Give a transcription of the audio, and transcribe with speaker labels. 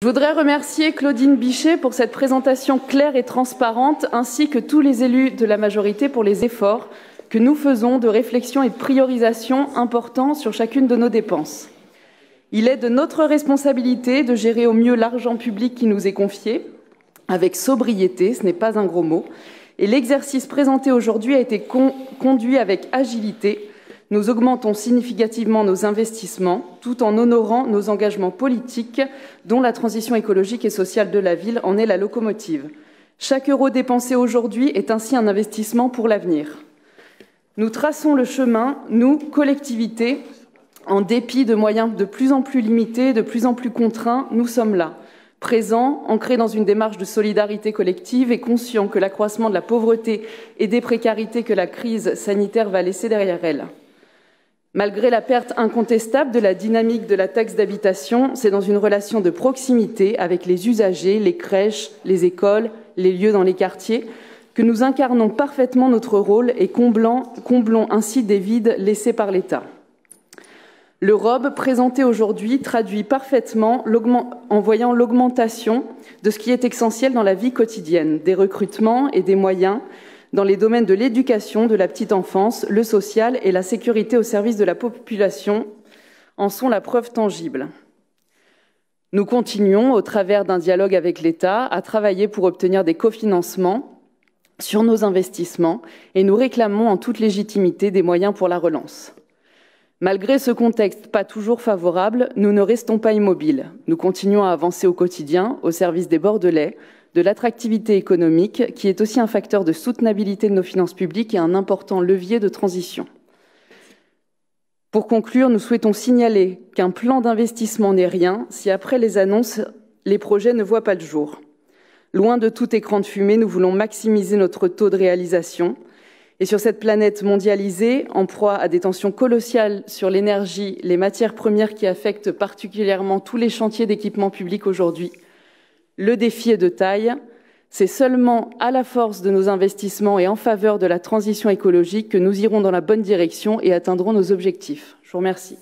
Speaker 1: Je voudrais remercier Claudine Bichet pour cette présentation claire et transparente, ainsi que tous les élus de la majorité pour les efforts que nous faisons de réflexion et de priorisation importants sur chacune de nos dépenses. Il est de notre responsabilité de gérer au mieux l'argent public qui nous est confié, avec sobriété, ce n'est pas un gros mot, et l'exercice présenté aujourd'hui a été conduit avec agilité. Nous augmentons significativement nos investissements tout en honorant nos engagements politiques dont la transition écologique et sociale de la ville en est la locomotive. Chaque euro dépensé aujourd'hui est ainsi un investissement pour l'avenir. Nous traçons le chemin, nous, collectivités, en dépit de moyens de plus en plus limités, de plus en plus contraints, nous sommes là, présents, ancrés dans une démarche de solidarité collective et conscients que l'accroissement de la pauvreté et des précarités que la crise sanitaire va laisser derrière elle. Malgré la perte incontestable de la dynamique de la taxe d'habitation, c'est dans une relation de proximité avec les usagers, les crèches, les écoles, les lieux dans les quartiers, que nous incarnons parfaitement notre rôle et comblons ainsi des vides laissés par l'État. Le ROB présenté aujourd'hui traduit parfaitement en voyant l'augmentation de ce qui est essentiel dans la vie quotidienne, des recrutements et des moyens dans les domaines de l'éducation, de la petite enfance, le social et la sécurité au service de la population en sont la preuve tangible. Nous continuons, au travers d'un dialogue avec l'État, à travailler pour obtenir des cofinancements sur nos investissements et nous réclamons en toute légitimité des moyens pour la relance. Malgré ce contexte pas toujours favorable, nous ne restons pas immobiles. Nous continuons à avancer au quotidien, au service des Bordelais, de l'attractivité économique, qui est aussi un facteur de soutenabilité de nos finances publiques et un important levier de transition. Pour conclure, nous souhaitons signaler qu'un plan d'investissement n'est rien si après les annonces, les projets ne voient pas le jour. Loin de tout écran de fumée, nous voulons maximiser notre taux de réalisation. Et sur cette planète mondialisée, en proie à des tensions colossales sur l'énergie, les matières premières qui affectent particulièrement tous les chantiers d'équipement public aujourd'hui, le défi est de taille. C'est seulement à la force de nos investissements et en faveur de la transition écologique que nous irons dans la bonne direction et atteindrons nos objectifs. Je vous remercie.